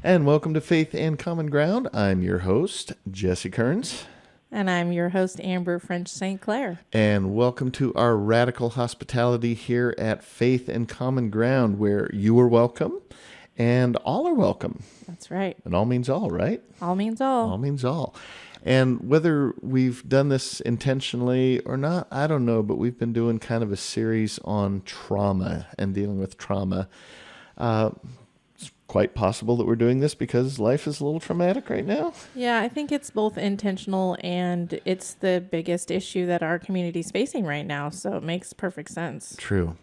And welcome to Faith and Common Ground. I'm your host, Jesse Kearns. And I'm your host, Amber French St. Clair. And welcome to our radical hospitality here at Faith and Common Ground, where you are welcome and all are welcome. That's right. And all means all, right? All means all. All means all. And whether we've done this intentionally or not, I don't know, but we've been doing kind of a series on trauma and dealing with trauma. It's quite possible that we're doing this because life is a little traumatic right now. Yeah, I think it's both intentional and it's the biggest issue that our community is facing right now. So it makes perfect sense. True.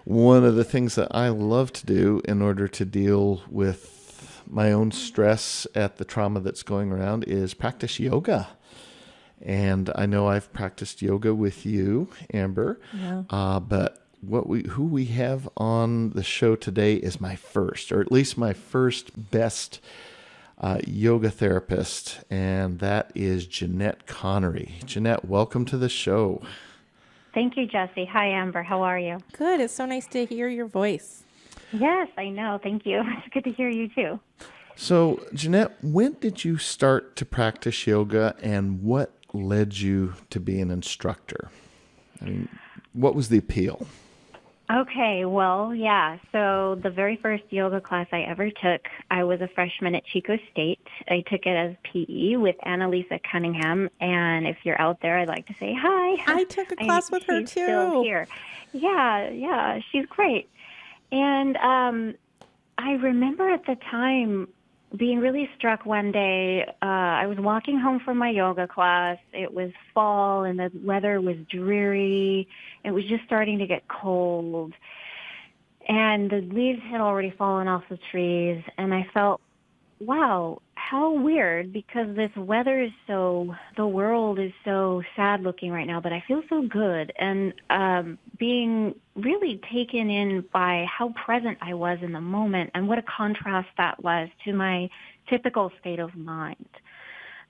One of the things that I love to do in order to deal with my own stress at the trauma that's going around is practice yoga. And I know I've practiced yoga with you, Amber. Yeah. But who we have on the show today is my first, or at least my first best yoga therapist, and that is Jeanette Connery. Jeanette, welcome to the show. Thank you, Jesse. Hi, Amber. How are you? Good. It's so nice to hear your voice. Yes, I know. Thank you. It's good to hear you, too. So, Jeanette, when did you start to practice yoga, and what led you to be an instructor? I mean, what was the appeal? Okay, well, yeah. So the very first yoga class I ever took, I was a freshman at Chico State. I took it as PE with Annalisa Cunningham, and if you're out there, I'd like to say hi. I took a class with her, she's too. Still here. Yeah, she's great. And I remember at the time being really struck one day. I was walking home from my yoga class. It was fall and the weather was dreary. It was just starting to get cold. And the leaves had already fallen off the trees. And I felt, wow, how weird, because this weather is the world is so sad looking right now, but I feel so good. And being really taken in by how present I was in the moment and what a contrast that was to my typical state of mind.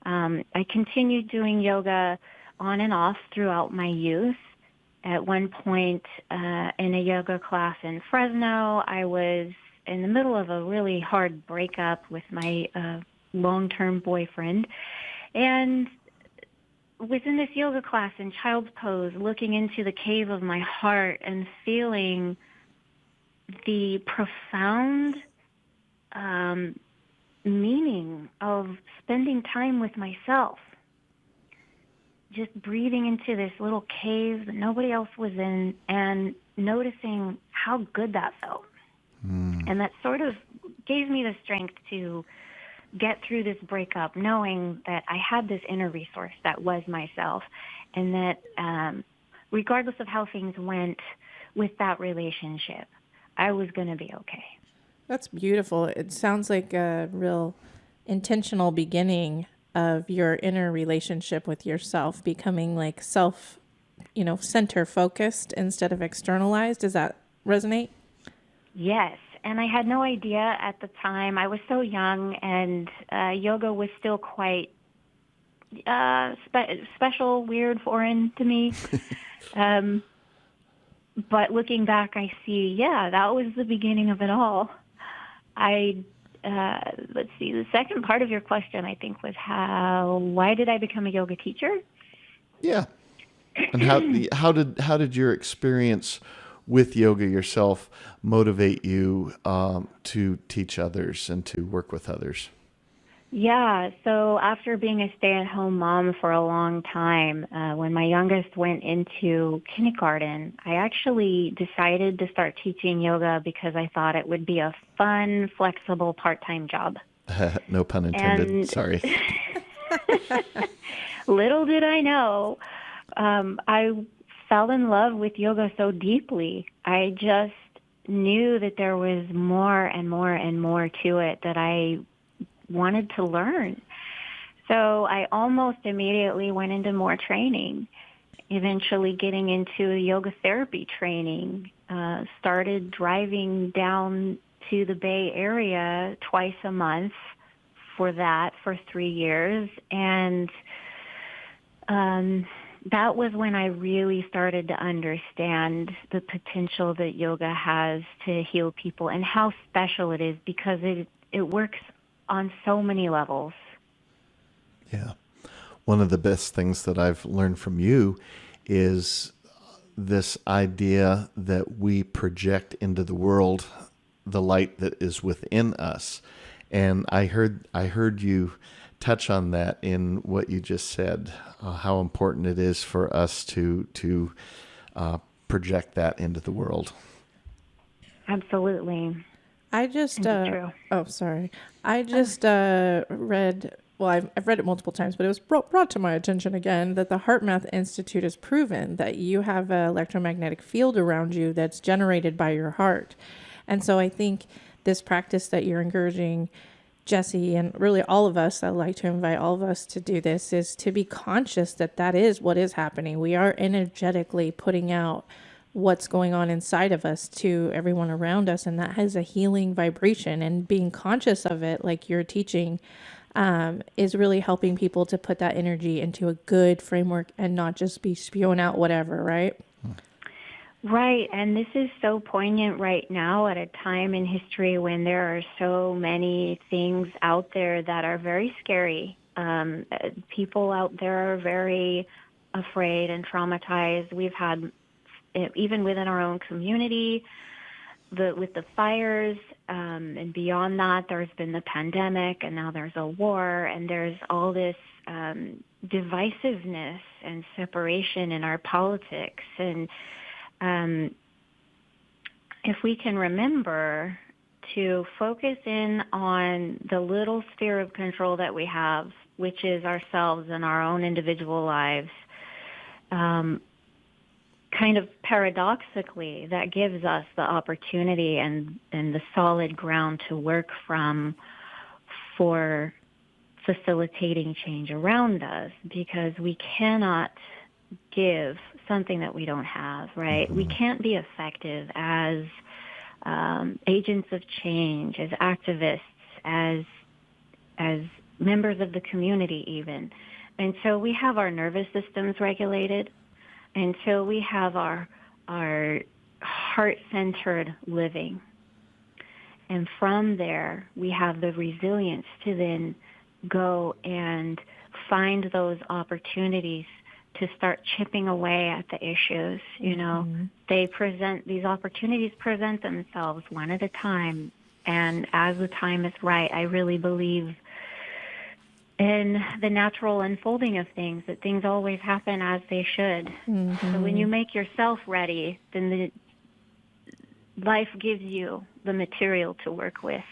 I continued doing yoga on and off throughout my youth. At one point in a yoga class in Fresno, I was in the middle of a really hard breakup with my long-term boyfriend, and was in this yoga class in child's pose, looking into the cave of my heart and feeling the profound meaning of spending time with myself. Just breathing into this little cave that nobody else was in and noticing how good that felt. And that sort of gave me the strength to get through this breakup, knowing that I had this inner resource that was myself, and that regardless of how things went with that relationship, I was going to be okay. That's beautiful. It sounds like a real intentional beginning of your inner relationship with yourself, becoming like self, center focused instead of externalized. Does that resonate? Yes, and I had no idea at the time. I was so young, and yoga was still quite special, weird, foreign to me. But looking back, I see, that was the beginning of it all. Let's see, the second part of your question, I think, was why did I become a yoga teacher? Yeah. And how did your experience with yoga yourself motivate you to teach others and to work with others? Yeah, so after being a stay-at-home mom for a long time, when my youngest went into kindergarten, I actually decided to start teaching yoga because I thought it would be a fun, flexible part-time job. No pun intended. Sorry. Little did I know, I fell in love with yoga so deeply. I just knew that there was more and more and more to it that I wanted to learn. So I almost immediately went into more training, eventually getting into yoga therapy training, started driving down to the Bay Area twice a month for 3 years. And that was when I really started to understand the potential that yoga has to heal people and how special it is, because it works on so many levels. Yeah. One of the best things that I've learned from you is this idea that we project into the world the light that is within us. And I heard you touch on that in what you just said, how important it is for us to project that into the world. Absolutely. I just, True. oh, sorry. I just read, well, I've read it multiple times, but it was brought to my attention again that the HeartMath Institute has proven that you have an electromagnetic field around you that's generated by your heart. And so I think this practice that you're encouraging Jesse and really all of us, I'd like to invite all of us to do this, is to be conscious that that is what is happening. We are energetically putting out what's going on inside of us to everyone around us, and that has a healing vibration, and being conscious of it, like you're teaching, is really helping people to put that energy into a good framework and not just be spewing out whatever, right? Right, and this is so poignant right now at a time in history when there are so many things out there that are very scary. People out there are very afraid and traumatized. We've had, even within our own community, with the fires, and beyond that, there's been the pandemic, and now there's a war, and there's all this divisiveness and separation in our politics. And if we can remember to focus in on the little sphere of control that we have, which is ourselves and our own individual lives, kind of paradoxically, that gives us the opportunity and the solid ground to work from for facilitating change around us, because we cannot give something that we don't have, right? We can't be effective as agents of change, as activists, as members of the community even, until we have our nervous systems regulated, until we have our heart-centered living. And from there, we have the resilience to then go and find those opportunities to start chipping away at the issues. You know, these opportunities present themselves one at a time. And as the time is right, I really believe in the natural unfolding of things, that things always happen as they should. So when you make yourself ready, then life gives you the material to work with.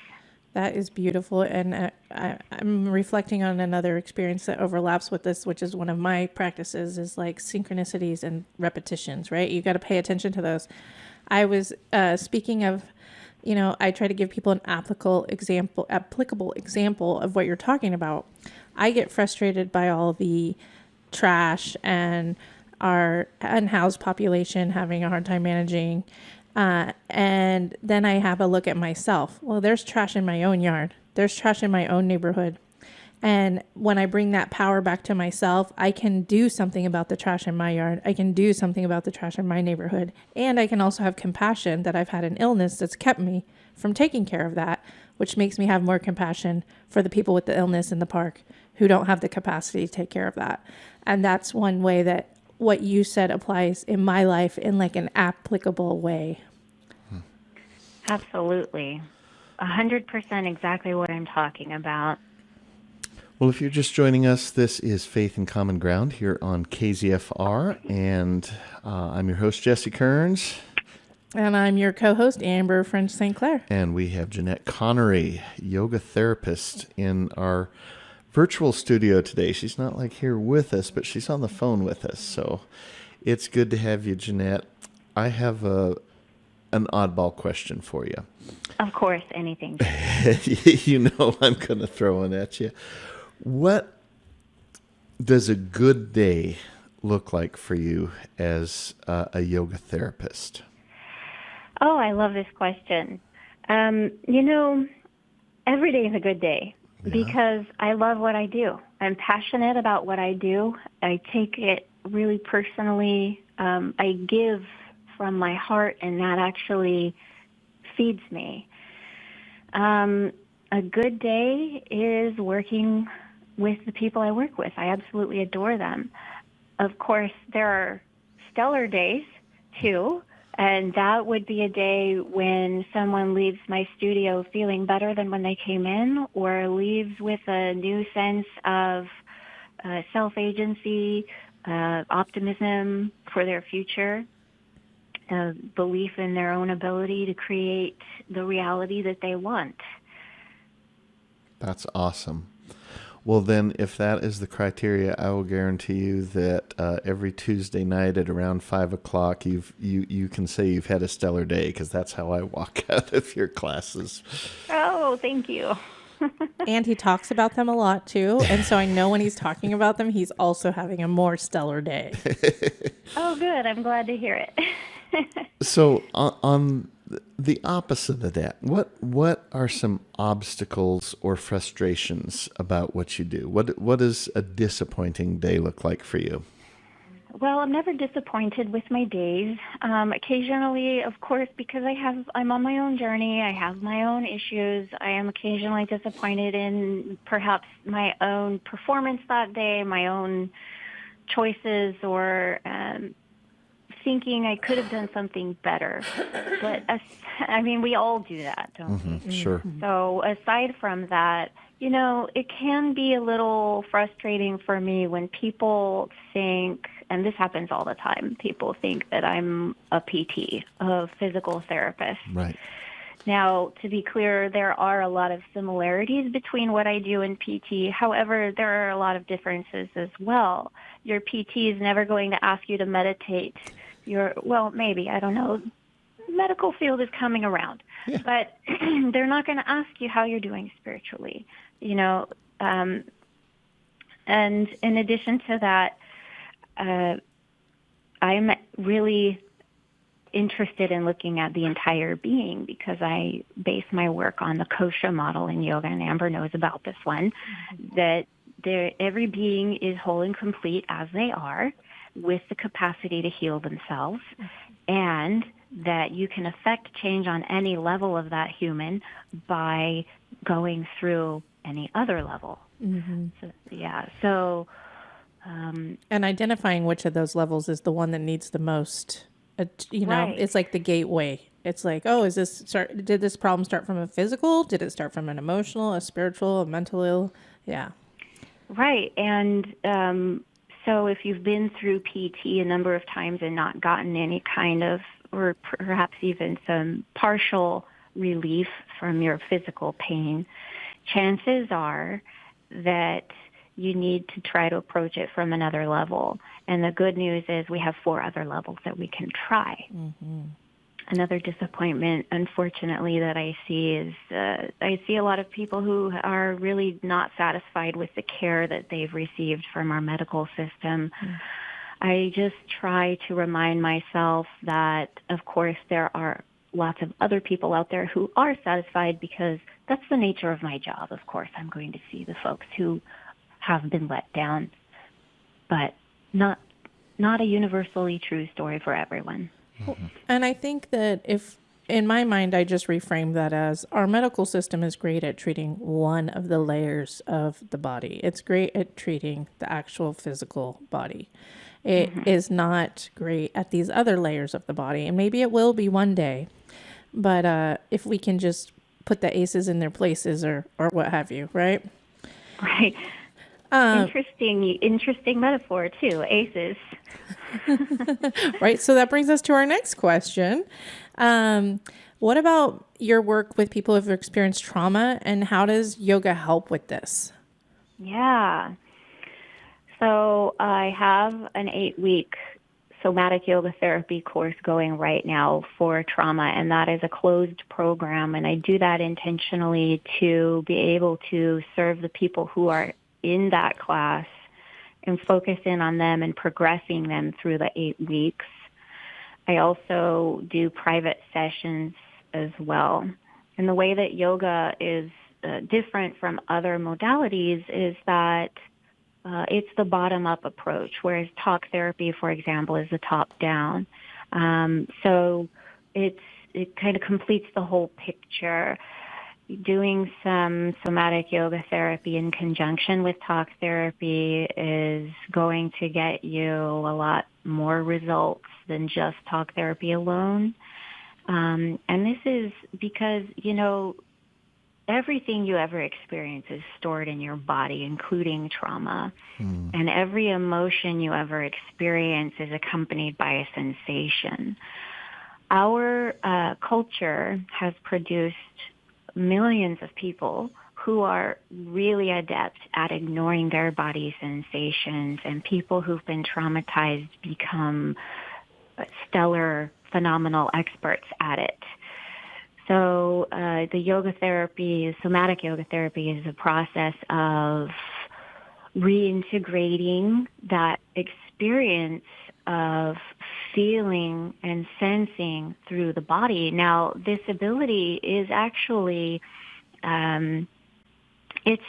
That is beautiful. And I'm reflecting on another experience that overlaps with this, which is one of my practices, is like synchronicities and repetitions, right? You got to pay attention to those. I was speaking of, I try to give people an applicable example of what you're talking about. I get frustrated by all the trash and our unhoused population having a hard time managing. And then I have a look at myself. Well, there's trash in my own yard. There's trash in my own neighborhood. And when I bring that power back to myself, I can do something about the trash in my yard. I can do something about the trash in my neighborhood. And I can also have compassion that I've had an illness that's kept me from taking care of that, which makes me have more compassion for the people with the illness in the park who don't have the capacity to take care of that. And that's one way that what you said applies in my life in like an applicable way. Absolutely. 100% exactly what I'm talking about. Well, if you're just joining us, this is Faith and Common Ground here on KZFR, and I'm your host, Jesse Kearns. And I'm your co-host, Amber French St. Clair. And we have Jeanette Connery, yoga therapist, in our virtual studio today. She's not like here with us, but she's on the phone with us. So it's good to have you, Jeanette. I have an oddball question for you. Of course, anything. You know I'm going to throw one at you. What does a good day look like for you as a yoga therapist? Oh, I love this question. Every day is a good day because I love what I do. I'm passionate about what I do. I take it really personally. I give from my heart, and that actually feeds me. a good day is working with the people I work with. I absolutely adore them. Of course, there are stellar days, too, and that would be a day when someone leaves my studio feeling better than when they came in, or leaves with a new sense of self-agency, optimism for their future, belief in their own ability to create the reality that they want. That's awesome. Well, then, if that is the criteria, I will guarantee you that every Tuesday night at around 5 o'clock, you can say you've had a stellar day, because that's how I walk out of your classes. Oh, thank you. And he talks about them a lot too. And so I know when he's talking about them, he's also having a more stellar day. Oh, good. I'm glad to hear it. So on the opposite of that, what are some obstacles or frustrations about what you do? What does a disappointing day look like for you? Well, I'm never disappointed with my days. Occasionally, of course, because I'm on my own journey. I have my own issues. I am occasionally disappointed in perhaps my own performance that day, my own choices, or thinking I could have done something better. But we all do that, don't we? Sure. So aside from that, it can be a little frustrating for me when people think, and this happens all the time, people think that I'm a PT, a physical therapist. Right. Now, to be clear, there are a lot of similarities between what I do and PT. However, there are a lot of differences as well. Your PT is never going to ask you to meditate. Maybe, I don't know. Medical field is coming around, but they're not going to ask you how you're doing spiritually, and in addition to that, I'm really interested in looking at the entire being, because I base my work on the kosha model in yoga, and Amber knows about this one, that every being is whole and complete as they are, with the capacity to heal themselves, and that you can affect change on any level of that human by going through any other level. Mm-hmm. And identifying which of those levels is the one that needs the most, Right. It's like the gateway. It's like, oh, did this problem start from a physical? Did it start from an emotional, a spiritual, a mental? Yeah. Right. And so if you've been through PT a number of times and not gotten any kind of, or perhaps even some partial relief from your physical pain, chances are that you need to try to approach it from another level. And the good news is we have 4 other levels that we can try. Mm-hmm. Another disappointment, unfortunately, that I see is I see a lot of people who are really not satisfied with the care that they've received from our medical system. Mm. I just try to remind myself that, of course, there are lots of other people out there who are satisfied, because that's the nature of my job. Of course, I'm going to see the folks who have been let down, but not a universally true story for everyone. Mm-hmm. And I think that if, in my mind, I just reframe that as our medical system is great at treating one of the layers of the body. It's great at treating the actual physical body. It is not great at these other layers of the body. And maybe it will be one day. But if we can just put the aces in their places, or what have you, right? Right. Interesting metaphor too, aces. Right. So that brings us to our next question. What about your work with people who have experienced trauma, and how does yoga help with this? Yeah. So I have an 8-week Somatic Yoga Therapy course going right now for trauma, and that is a closed program. And I do that intentionally to be able to serve the people who are in that class and focus in on them and progressing them through the 8 weeks. I also do private sessions as well. And the way that yoga is different from other modalities is that it's the bottom-up approach, whereas talk therapy, for example, is the top-down. So it kind of completes the whole picture. doing some somatic yoga therapy in conjunction with talk therapy is going to get you a lot more results than just talk therapy alone. And this is because, everything you ever experience is stored in your body, including trauma. And every emotion you ever experience is accompanied by a sensation. Our culture has produced millions of people who are really adept at ignoring their body sensations, and people who've been traumatized become stellar, phenomenal experts at it. So the yoga therapy, somatic yoga therapy, is a process of reintegrating that experience of feeling and sensing through the body. Now, this ability is actually, it's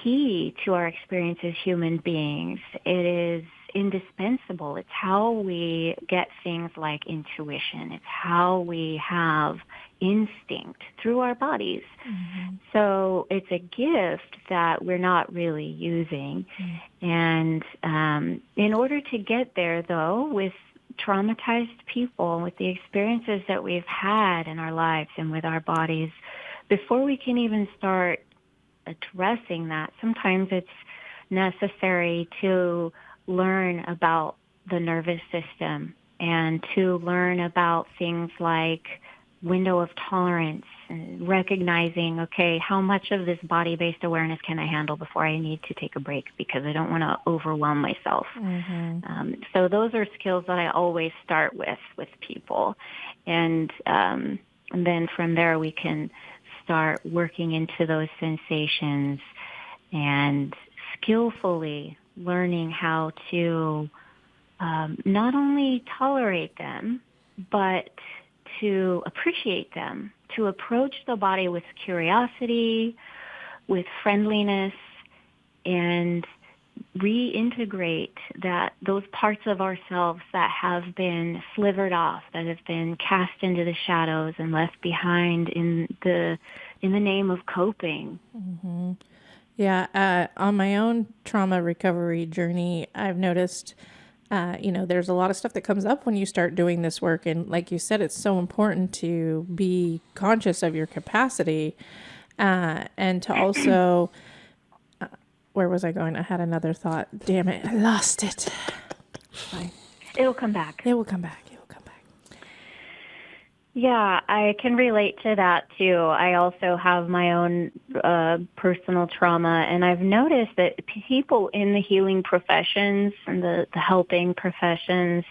key to our experience as human beings. It is indispensable. It's how we get things like intuition. It's how we have instinct through our bodies. So it's a gift that we're not really using. And in order to get there, though, with traumatized people, with the experiences that we've had in our lives and with our bodies, before we can even start addressing that, sometimes it's necessary to learn about the nervous system and to learn about things like window of tolerance, and recognizing, okay, how much of this body-based awareness can I handle before I need to take a break because I don't want to overwhelm myself. So those are skills that I always start with people. And then from there we can start working into those sensations and skillfully learning how to not only tolerate them, but to appreciate them, to approach the body with curiosity, with friendliness, and reintegrate those parts of ourselves that have been slivered off, that have been cast into the shadows and left behind in the name of coping. Yeah, on my own trauma recovery journey, I've noticed, there's a lot of stuff that comes up when you start doing this work. And like you said, it's so important to be conscious of your capacity and to also, where was I going? I had another thought. Damn it, I lost it. Fine. It'll come back. It will come back. Yeah, I can relate to that too. I also have my own personal trauma, and I've noticed that people in the healing professions and the helping professions,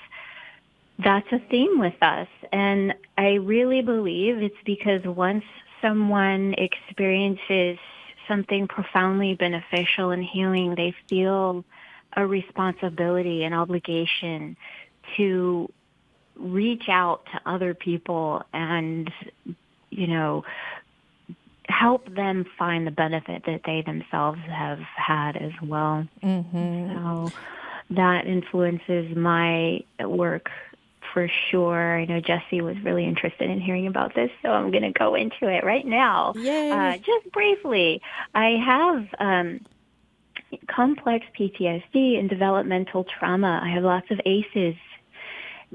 that's a theme with us. And I really believe it's because once someone experiences something profoundly beneficial and healing, they feel a responsibility, an obligation to reach out to other people and, help them find the benefit that they themselves have had as well. So that influences my work for sure. I know Jessie was really interested in hearing about this, so I'm going to go into it right now. Yay. Just briefly, I have complex PTSD and developmental trauma. I have lots of ACEs.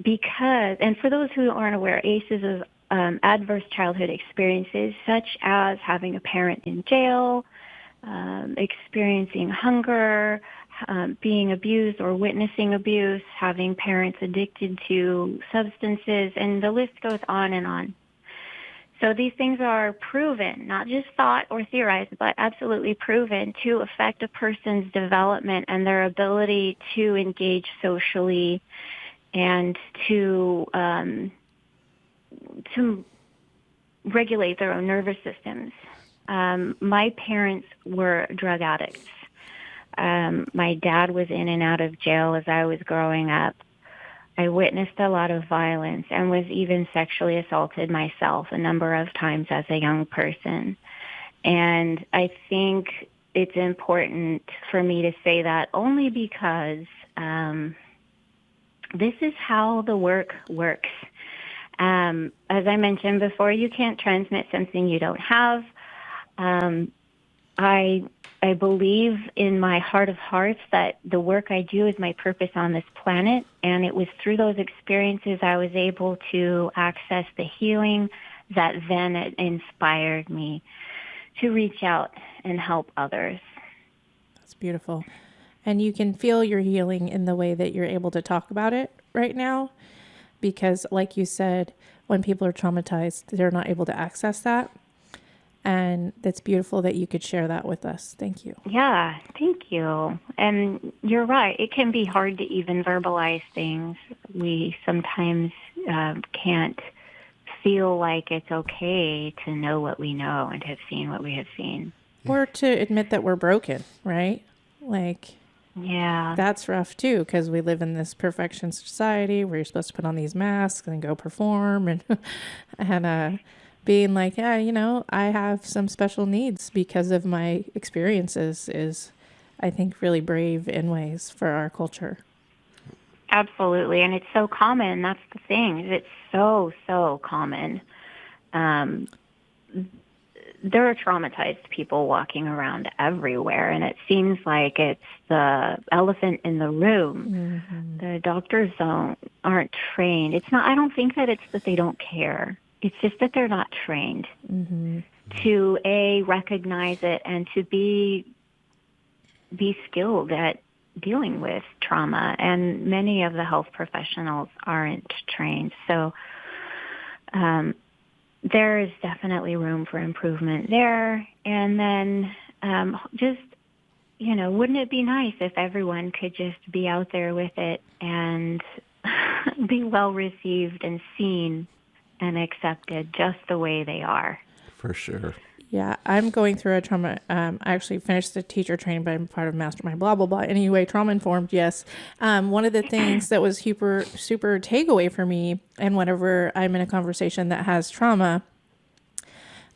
And for those who aren't aware, ACEs is adverse childhood experiences, such as having a parent in jail, experiencing hunger, being abused or witnessing abuse, having parents addicted to substances, and the list goes on and on. So these things are proven, not just thought or theorized, but absolutely proven to affect a person's development and their ability to engage socially and to regulate their own nervous systems. My parents were drug addicts. My dad was in and out of jail as I was growing up. I witnessed a lot of violence and was even sexually assaulted myself a number of times as a young person. And I think it's important for me to say that only because this is how the work works. As I mentioned before, you can't transmit something you don't have. I believe in my heart of hearts that the work I do is my purpose on this planet, and it was through those experiences I was able to access the healing that then inspired me to reach out and help others. That's beautiful. And you can feel your healing in the way that you're able to talk about it right now, because like you said, when people are traumatized, they're not able to access that. And that's beautiful that you could share that with us. Thank you. Yeah, thank you. And you're right. It can be hard to even verbalize things. We sometimes can't feel like it's okay to know what we know and have seen what we have seen. Or to admit that we're broken, right? Like, yeah, that's rough too, because we live in this perfection society where you're supposed to put on these masks and go perform and being like, yeah, I have some special needs because of my experiences is, I think, really brave in ways for our culture. Absolutely. And it's so common. That's the thing. It's so common. There are traumatized people walking around everywhere, and it seems like it's the elephant in the room. Mm-hmm. The doctors aren't trained. It's not. I don't think that it's that they don't care. It's just that they're not trained to recognize it and to be skilled at dealing with trauma. And many of the health professionals aren't trained. So there is definitely room for improvement there. And then just, wouldn't it be nice if everyone could just be out there with it and be well received and seen and accepted just the way they are? For sure. Yeah, I'm going through a trauma. I actually finished the teacher training, but I'm part of Mastermind, blah, blah, blah. Anyway, trauma informed, yes. One of the things that was super takeaway for me, and whenever I'm in a conversation that has trauma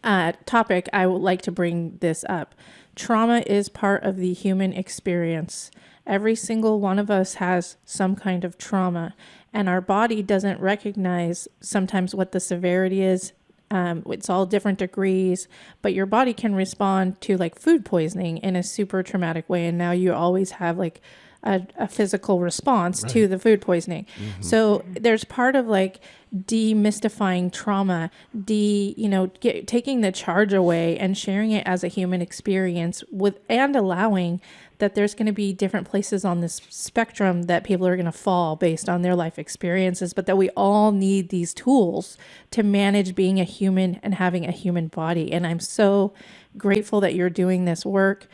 topic, I would like to bring this up. Trauma is part of the human experience. Every single one of us has some kind of trauma, and our body doesn't recognize sometimes what the severity is. It's all different degrees, but your body can respond to like food poisoning in a super traumatic way. And now you always have like a physical response to the food poisoning. Mm-hmm. So there's part of like demystifying trauma, taking the charge away and sharing it as a human experience and allowing that there's going to be different places on this spectrum that people are going to fall based on their life experiences, but that we all need these tools to manage being a human and having a human body. And I'm so grateful that you're doing this work.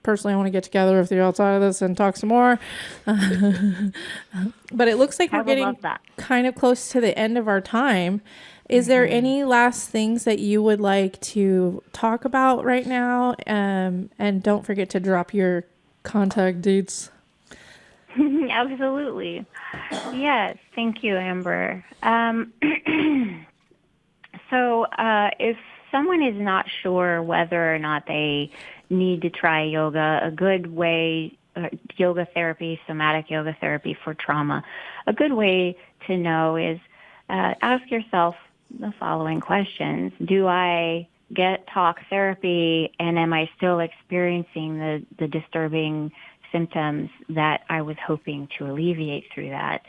Personally, I want to get together with you outside of this and talk some more. But it looks like we're getting kind of close to the end of our time. Is there any last things that you would like to talk about right now? And don't forget to drop your contact dates. Absolutely. Yes. Thank you, Amber. So if someone is not sure whether or not they need to try yoga, a good way, yoga therapy, somatic yoga therapy for trauma, a good way to know is ask yourself the following questions. Do I get talk therapy, and am I still experiencing the disturbing symptoms that I was hoping to alleviate through that?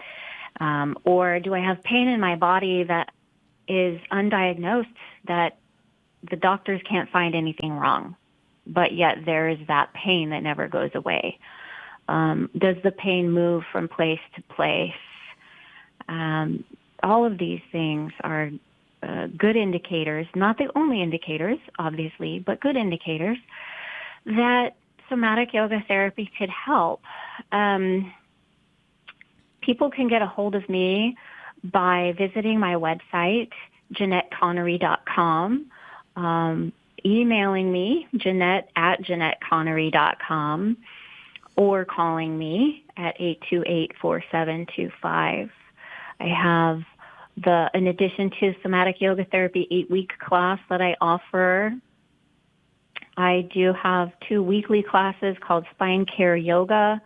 Or do I have pain in my body that is undiagnosed, that the doctors can't find anything wrong, but yet there is that pain that never goes away? Does the pain move from place to place? All of these things are good indicators, not the only indicators, obviously, but good indicators that somatic yoga therapy could help. People can get a hold of me by visiting my website, JeanetteConnery.com, emailing me, Jeanette@JeanetteConnery.com, or calling me at 828-4725. I have in addition to Somatic Yoga Therapy 8-week class that I offer, I do have 2 weekly classes called Spine Care Yoga,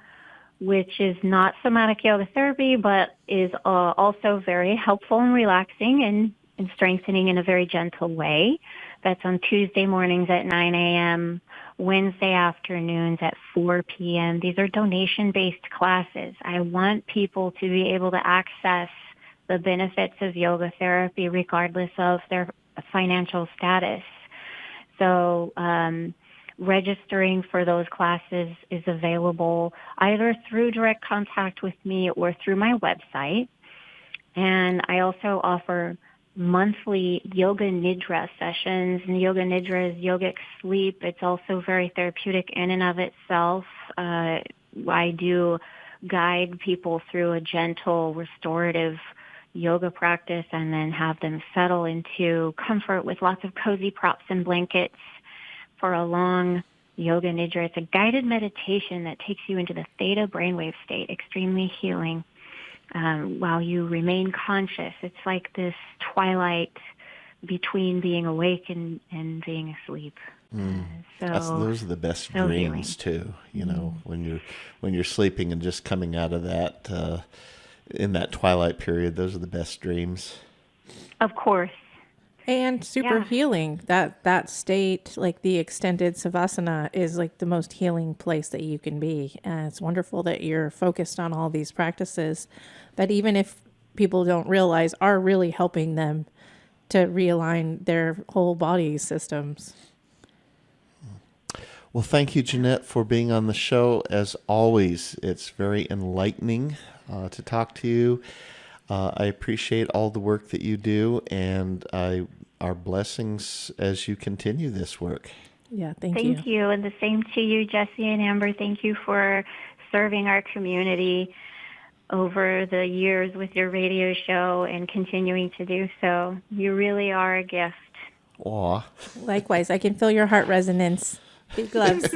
which is not somatic yoga therapy, but is also very helpful and relaxing and strengthening in a very gentle way. That's on Tuesday mornings at 9 a.m., Wednesday afternoons at 4 p.m. These are donation-based classes. I want people to be able to access the benefits of yoga therapy regardless of their financial status. So registering for those classes is available either through direct contact with me or through my website. And I also offer monthly yoga nidra sessions. And yoga nidra is yogic sleep. It's also very therapeutic in and of itself. I do guide people through a gentle restorative yoga practice and then have them settle into comfort with lots of cozy props and blankets for a long yoga nidra. It's a guided meditation that takes you into the theta brainwave state, extremely healing, while you remain conscious. It's like this twilight between being awake and being asleep. Those are the best dreams too. You know, when you're sleeping and just coming out of that in that twilight period, those are the best dreams. Of course. And super healing. That state, like the extended savasana, is like the most healing place that you can be. And it's wonderful that you're focused on all these practices that, even if people don't realize, are really helping them to realign their whole body systems. Well, thank you, Jeanette, for being on the show. As always, it's very enlightening to talk to you. I appreciate all the work that you do, and our blessings as you continue this work. Yeah, thank you. Thank you, and the same to you, Jesse and Amber. Thank you for serving our community over the years with your radio show and continuing to do so. You really are a gift. Aw. Likewise, I can feel your heart resonance. Big gloves.